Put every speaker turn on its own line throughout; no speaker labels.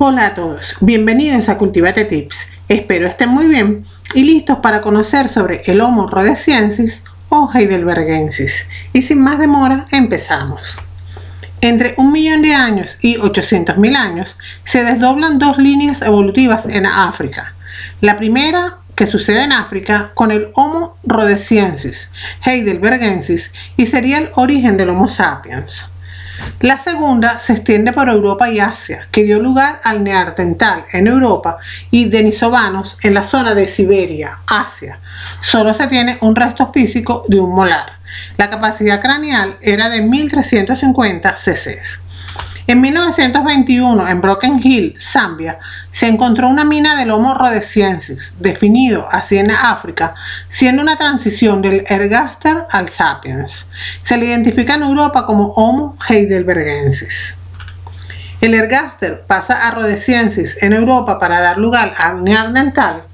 Hola a todos, bienvenidos a Cultivate Tips. Espero estén muy bien y listos para conocer sobre el Homo rhodesiensis o heidelbergensis. Y sin más demora, empezamos. Entre 1 millón de años y 800.000 años se desdoblan dos líneas evolutivas en África. La primera, que sucede en África, con el Homo rhodesiensis, heidelbergensis, y sería el origen del Homo sapiens. La segunda se extiende por Europa y Asia, que dio lugar al neandertal en Europa y denisovanos en la zona de Siberia, Asia. Solo se tiene un resto físico de un molar. La capacidad craneal era de 1350 cc. En 1921, en Broken Hill, Zambia, se encontró una mina del Homo rhodesiensis, definido así en África, siendo una transición del ergaster al sapiens. Se le identifica en Europa como Homo heidelbergensis. El ergaster pasa a rhodesiensis en Europa para dar lugar al neandertal,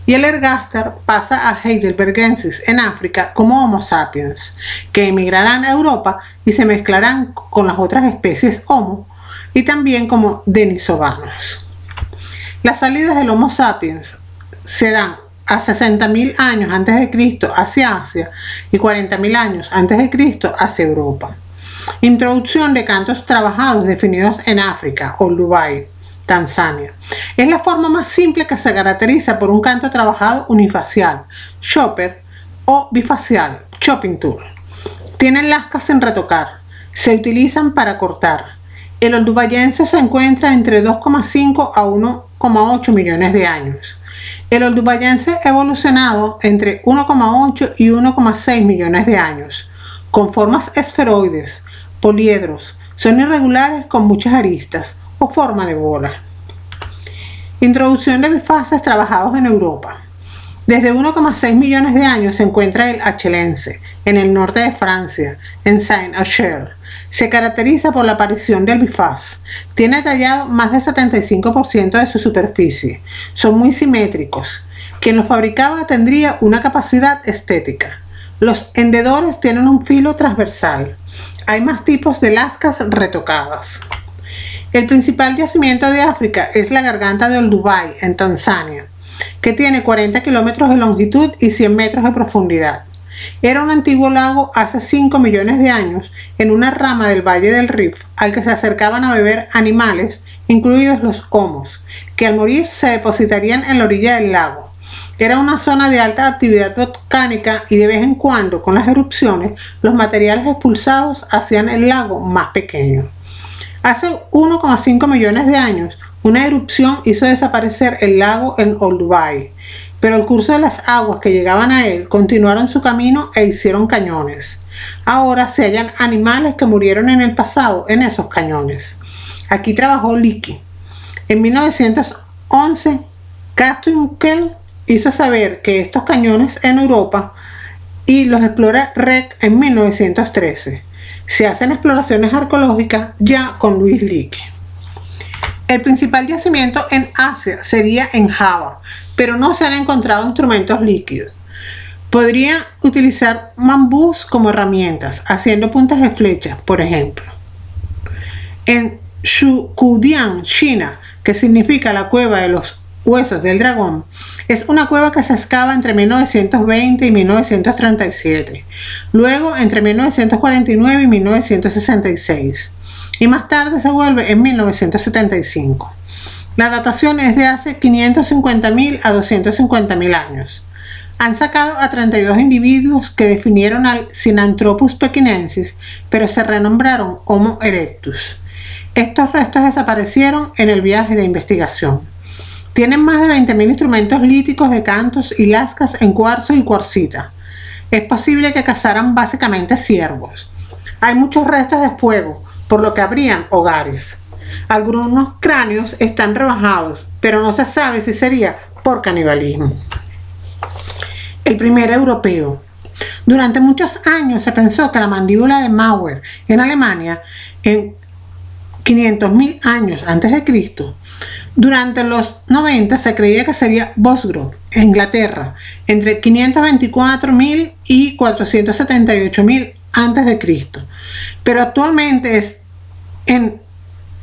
y el ergaster pasa a heidelbergensis en África como Homo sapiens, que emigrarán a Europa y se mezclarán con las otras especies Homo y también como denisovanos. Las salidas del Homo sapiens se dan a 60.000 años antes de Cristo hacia Asia y 40.000 años antes de Cristo hacia Europa. Introducción de cantos trabajados definidos en África o Dubai, Tanzania. Es la forma más simple que se caracteriza por un canto trabajado unifacial, chopper, o bifacial, chopping tool. Tienen lascas sin retocar. Se utilizan para cortar. El oldubayense se encuentra entre 2,5 a 1,8 millones de años. El oldubayense ha evolucionado entre 1,8 y 1,6 millones de años, con formas esferoides, poliedros, son irregulares con muchas aristas o forma de bola. Introducción de bifaces trabajados en Europa. Desde 1,6 millones de años se encuentra el achelense, en el norte de Francia, en Saint-Ocher. Se caracteriza por la aparición del bifaz. Tiene tallado más del 75% de su superficie. Son muy simétricos. Quien los fabricaba tendría una capacidad estética. Los hendedores tienen un filo transversal. Hay más tipos de lascas retocadas. El principal yacimiento de África es la garganta de Olduvai, en Tanzania, que tiene 40 kilómetros de longitud y 100 metros de profundidad. Era un antiguo lago hace 5 millones de años en una rama del Valle del Rift al que se acercaban a beber animales, incluidos los homos, que al morir se depositarían en la orilla del lago. Era una zona de alta actividad volcánica y de vez en cuando, con las erupciones, los materiales expulsados hacían el lago más pequeño. Hace 1,5 millones de años, una erupción hizo desaparecer el lago en Olduvai, pero el curso de las aguas que llegaban a él continuaron su camino e hicieron cañones. Ahora se hallan animales que murieron en el pasado en esos cañones. Aquí trabajó Leakey. En 1911, Kastinkel hizo saber que estos cañones en Europa y los explora Reck en 1913. Se hacen exploraciones arqueológicas ya con Louis Leakey. El principal yacimiento en Asia sería en Java, pero no se han encontrado instrumentos líquidos. Podría utilizar bambús como herramientas, haciendo puntas de flechas, por ejemplo. En Shukudian, China, que significa la cueva de los huesos del dragón, es una cueva que se excava entre 1920 y 1937, luego entre 1949 y 1966, y más tarde se vuelve en 1975. La datación es de hace 550.000 a 250.000 años. Han sacado a 32 individuos que definieron al Sinanthropus pekinensis, pero se renombraron Homo erectus. Estos restos desaparecieron en el viaje de investigación. Tienen más de 20.000 instrumentos líticos de cantos y lascas en cuarzo y cuarcita. Es posible que cazaran básicamente ciervos. Hay muchos restos de fuego, por lo que habrían hogares. Algunos cráneos están rebajados, pero no se sabe si sería por canibalismo. El primer europeo. Durante muchos años se pensó que la mandíbula de Mauer en Alemania, en 500.000 años antes de Cristo, durante los 90 se creía que sería Bosgrove, en Inglaterra, entre 524.000 y 478.000 a.C., pero actualmente es en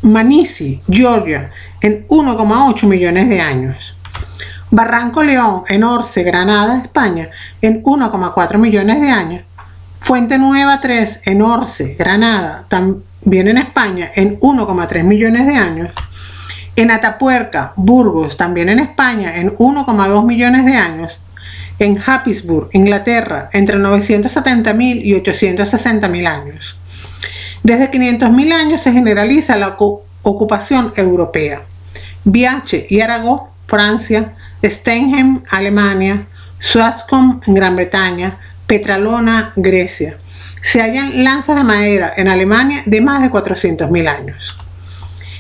Manisi, Georgia, en 1,8 millones de años. Barranco León, en Orce, Granada, España, en 1,4 millones de años. Fuente Nueva 3, en Orce, Granada, también en España, en 1,3 millones de años. En Atapuerca, Burgos, también en España, en 1,2 millones de años. En Happisburgh, Inglaterra, entre 970.000 y 860.000 años. Desde 500.000 años se generaliza la ocupación europea. Biache y Aragón, Francia, Stenheim, Alemania, Swanscombe, Gran Bretaña, Petralona, Grecia. Se hallan lanzas de madera en Alemania de más de 400.000 años.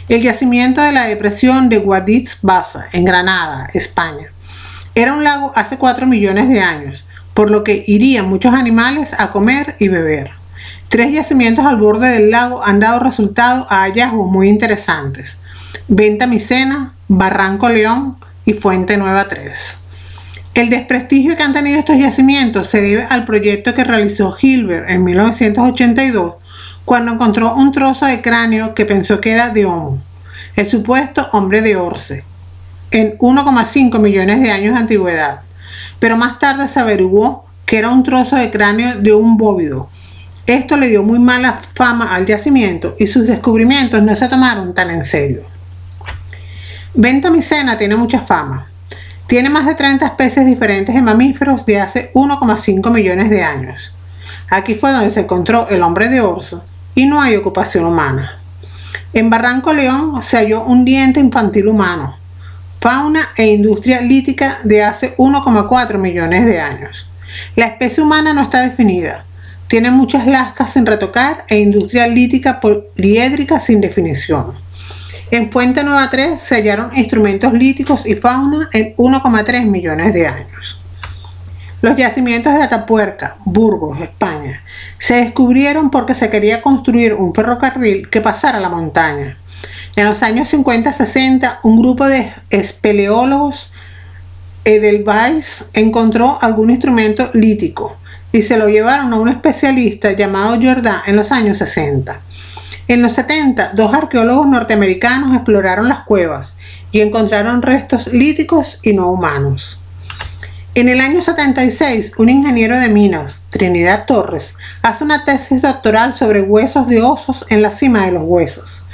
El yacimiento de la depresión de Guadix-Baza, en Granada, España. Era un lago hace 4 millones de años, por lo que irían muchos animales a comer y beber. 3 yacimientos al borde del lago han dado resultado a hallazgos muy interesantes: Venta Micena, Barranco León y Fuente Nueva 3. El desprestigio que han tenido estos yacimientos se debe al proyecto que realizó Hilbert en 1982, cuando encontró un trozo de cráneo que pensó que era de Homo, el supuesto hombre de Orce, en 1,5 millones de años de antigüedad, pero más tarde se averiguó que era un trozo de cráneo de un bóvido. Esto le dio muy mala fama al yacimiento y sus descubrimientos no se tomaron tan en serio. Venta Micena tiene mucha fama. Tiene más de 30 especies diferentes de mamíferos de hace 1,5 millones de años. Aquí fue donde se encontró el hombre de Orce y no hay ocupación humana. En Barranco León se halló un diente infantil humano. Fauna e industria lítica de hace 1,4 millones de años. La especie humana no está definida. Tiene muchas lascas sin retocar e industria lítica poliédrica sin definición. En Fuente Nueva 3 se hallaron instrumentos líticos y fauna en 1,3 millones de años. Los yacimientos de Atapuerca, Burgos, España, se descubrieron porque se quería construir un ferrocarril que pasara la montaña. En los años 50-60, un grupo de espeleólogos Edelweiss encontró algún instrumento lítico y se lo llevaron a un especialista llamado Jordan en los años 60. En los 70, 2 arqueólogos norteamericanos exploraron las cuevas y encontraron restos líticos y no humanos. En el año 76, un ingeniero de minas, Trinidad Torres, hace una tesis doctoral sobre huesos de osos en la cima de los huesos.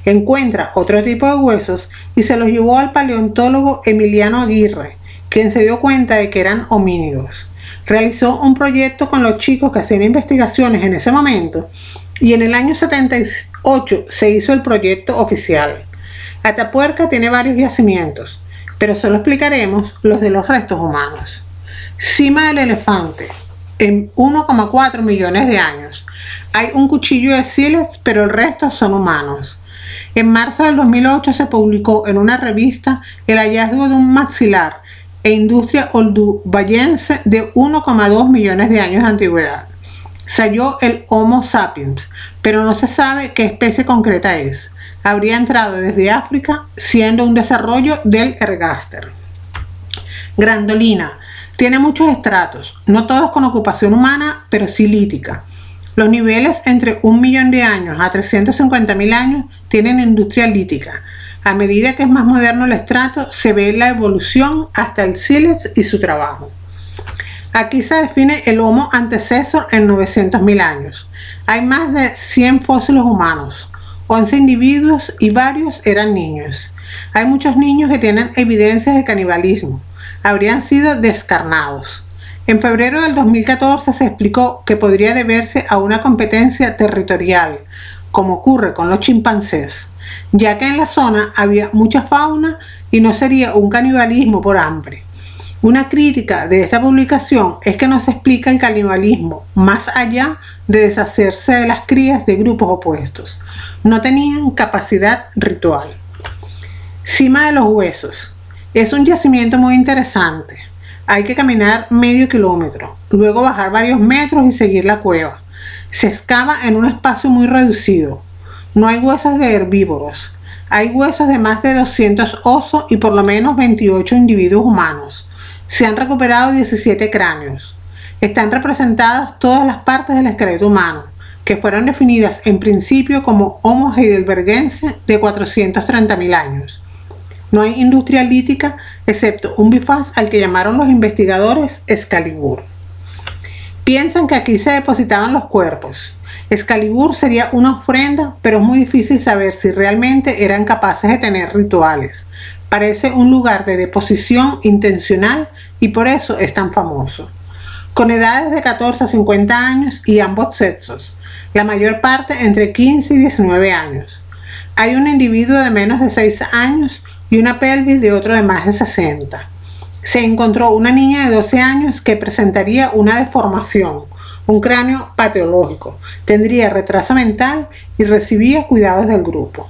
Encuentra otro tipo de huesos y se los llevó al paleontólogo Emiliano Aguirre, quien se dio cuenta de que eran homínidos. Realizó un proyecto con los chicos que hacían investigaciones en ese momento y en el año 78 se hizo el proyecto oficial. Atapuerca tiene varios yacimientos, pero solo explicaremos los de los restos humanos. Cima del Elefante, en 1,4 millones de años. Hay un cuchillo de sílex, pero el resto son humanos. En marzo del 2008 se publicó en una revista el hallazgo de un maxilar e industria oldubayense de 1,2 millones de años de antigüedad. Se halló el Homo sapiens, pero no se sabe qué especie concreta es. Habría entrado desde África, siendo un desarrollo del ergaster. Grandolina tiene muchos estratos, no todos con ocupación humana, pero sí lítica. Los niveles entre 1 millón de años a 350.000 años tienen industria lítica. A medida que es más moderno el estrato, se ve la evolución hasta el sílex y su trabajo. Aquí se define el Homo antecesor en 900.000 años. Hay más de 100 fósiles humanos, 11 individuos y varios eran niños. Hay muchos niños que tienen evidencias de canibalismo. Habrían sido descarnados. En febrero del 2014 se explicó que podría deberse a una competencia territorial, como ocurre con los chimpancés, ya que en la zona había mucha fauna y no sería un canibalismo por hambre. Una crítica de esta publicación es que no se explica el canibalismo más allá de deshacerse de las crías de grupos opuestos. No tenían capacidad ritual. Cima de los Huesos. Es un yacimiento muy interesante. Hay que caminar medio kilómetro, luego bajar varios metros y seguir la cueva. Se excava en un espacio muy reducido. No hay huesos de herbívoros. Hay huesos de más de 200 osos y por lo menos 28 individuos humanos. Se han recuperado 17 cráneos. Están representadas todas las partes del esqueleto humano, que fueron definidas en principio como Homo heidelbergense de 430.000 años. No hay industria lítica excepto un bifaz al que llamaron los investigadores Excalibur. Piensan que aquí se depositaban los cuerpos. Excalibur sería una ofrenda, pero es muy difícil saber si realmente eran capaces de tener rituales. Parece un lugar de deposición intencional y por eso es tan famoso. Con edades de 14 a 50 años y ambos sexos, la mayor parte entre 15 y 19 años. Hay un individuo de menos de 6 años y una pelvis de otro de más de 60. Se encontró una niña de 12 años que presentaría una deformación, un cráneo patológico, tendría retraso mental y recibía cuidados del grupo.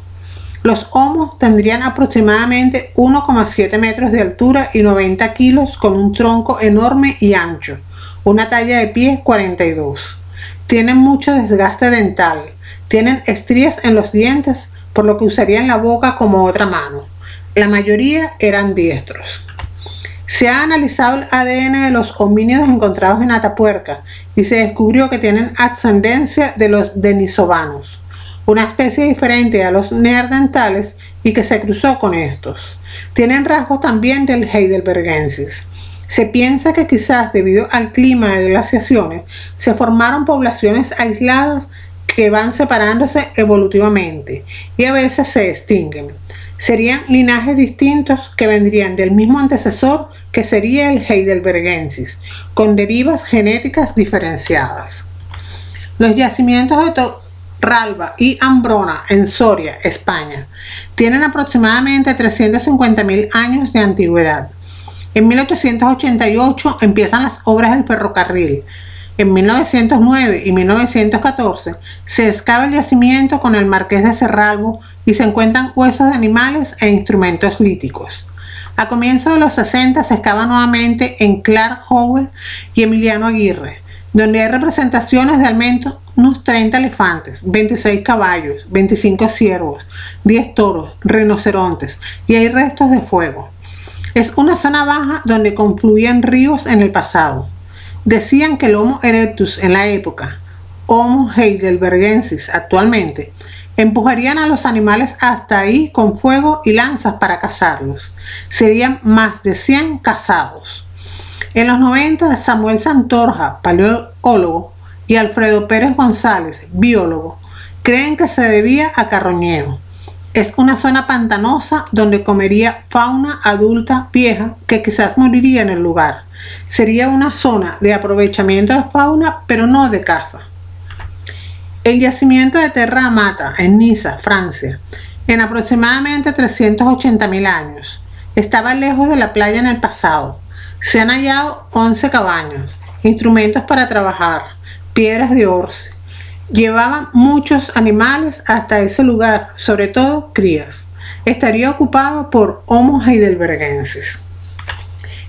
Los homos tendrían aproximadamente 1,7 metros de altura y 90 kilos con un tronco enorme y ancho, una talla de pie 42. Tienen mucho desgaste dental, tienen estrías en los dientes, por lo que usarían la boca como otra mano. La mayoría eran diestros. Se ha analizado el ADN de los homínidos encontrados en Atapuerca y se descubrió que tienen ascendencia de los denisovanos, una especie diferente a los neandertales y que se cruzó con estos. Tienen rasgos también del heidelbergensis. Se piensa que quizás debido al clima de glaciaciones se formaron poblaciones aisladas que van separándose evolutivamente y a veces se extinguen. Serían linajes distintos que vendrían del mismo antecesor que sería el heidelbergensis, con derivas genéticas diferenciadas. Los yacimientos de Torralba y Ambrona en Soria, España, tienen aproximadamente 350.000 años de antigüedad. En 1888 empiezan las obras del ferrocarril. En 1909 y 1914 se excava el yacimiento con el Marqués de Cerralbo y se encuentran huesos de animales e instrumentos líticos. A comienzos de los 60 se excava nuevamente en Clark Howell y Emiliano Aguirre, donde hay representaciones de al menos unos 30 elefantes, 26 caballos, 25 ciervos, 10 toros, rinocerontes y hay restos de fuego. Es una zona baja donde confluían ríos en el pasado. Decían que el Homo erectus en la época, Homo heidelbergensis actualmente, empujarían a los animales hasta ahí con fuego y lanzas para cazarlos. Serían más de 100 cazados. En los 90, Samuel Santorja, paleólogo, y Alfredo Pérez González, biólogo, creen que se debía a carroñeo. Es una zona pantanosa donde comería fauna adulta vieja que quizás moriría en el lugar. Sería una zona de aprovechamiento de fauna, pero no de caza. El yacimiento de Terra Amata en Niza, Francia, en aproximadamente 380.000 años. Estaba lejos de la playa en el pasado. Se han hallado 11 cabañas, instrumentos para trabajar, piedras de orce. Llevaban muchos animales hasta ese lugar, sobre todo crías. Estaría ocupado por Homo heidelbergensis.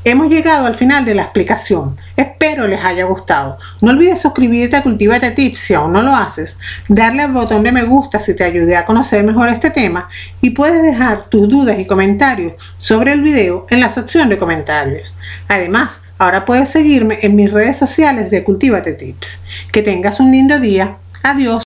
Hemos llegado al final de la explicación. Espero les haya gustado. No olvides suscribirte a Cultívate Tips si aún no lo haces, darle al botón de me gusta si te ayudé a conocer mejor este tema y puedes dejar tus dudas y comentarios sobre el video en la sección de comentarios. Además, ahora puedes seguirme en mis redes sociales de Cultívate Tips. Que tengas un lindo día. Adiós.